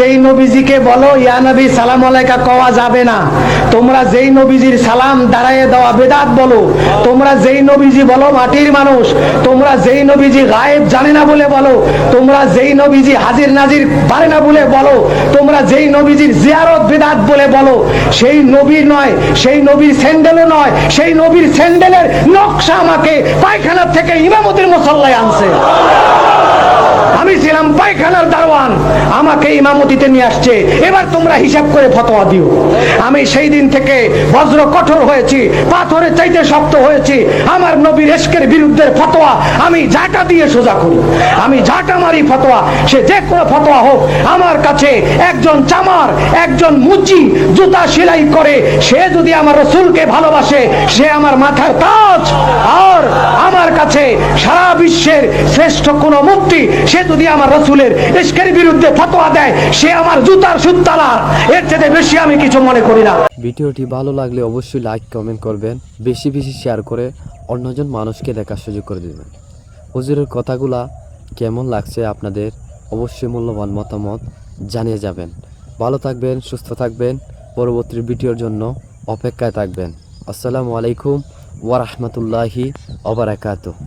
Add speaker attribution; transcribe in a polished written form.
Speaker 1: যেই নবীজিকে বলো ইয়া নবী সালাম আলাইকা কওয়া যাবে না, তোমরা যেই নবীজির সালাম দাঁড়ায় দেওয়া বেদাত বলো, তোমরা যেই নবীজি বলো মাটির মানুষ, তোমরা যেই নবীজি গায়েব জানে না বলে বলো, তোমরা যেই নবীজি হাজির নাজির পারে না বলে বলো, তোমরা যেই নবীজির জিয়ারত বেদাত বলে বলো, সেই নবীর নয়, সেই নবীর স্যান্ডেলও নয়, সেই নবীর স্যান্ডেলের নকশা আমাকে পায়খানার থেকে ইমামতির মুসল্লায় আনছে। আমি ছিলাম পায়খানার দারোয়ান, আমাকে ইমামতিতে নিয়ে আসছে। এবার তোমরা হিসাব করে ফতোয়া দিও। আমি সেই দিন থেকে বজ্র কঠোর হয়েছি, পাথরের চাইতে শক্ত হয়েছি। আমার নবীর ইশকের বিরুদ্ধে ফতোয়া আমি ঝাঁটা দিয়ে সোজা করি, আমি ঝাঁটা মারি ফতোয়া, সে যে কোনো ফতোয়া হোক। আমার কাছে একজন চামার, একজন মুচি জুতা সেলাই করে, সে যদি আমার রসুলকে ভালোবাসে, সে আমার মাথার তাজ। আর আমার কাছে সারা বিশ্বের শ্রেষ্ঠ কোন মুফতি, সে যদি আমার রসুলের ইশকের বিরুদ্ধে ফতোয়া দেয়, সে আমার জুতার সুতরাং। এর চেয়ে বেশি আমি কিছু মনে করি না।
Speaker 2: ভিডিওটি ভালো লাগলে অবশ্যই লাইক কমেন্ট করবেন, বেশি বেশি শেয়ার করে অন্যজন মানুষকে দেখার সুযোগ করে দেবেন। হুজুরের কথাগুলা কেমন লাগছে আপনাদের অবশ্যই মূল্যবান মতামত জানিয়ে যাবেন। ভালো থাকবেন, সুস্থ থাকবেন, পরবর্তী ভিডিওর জন্য অপেক্ষায় থাকবেন। আসসালামু আলাইকুম ওয়া রাহমাতুল্লাহি ওয়া বারাকাতুহু।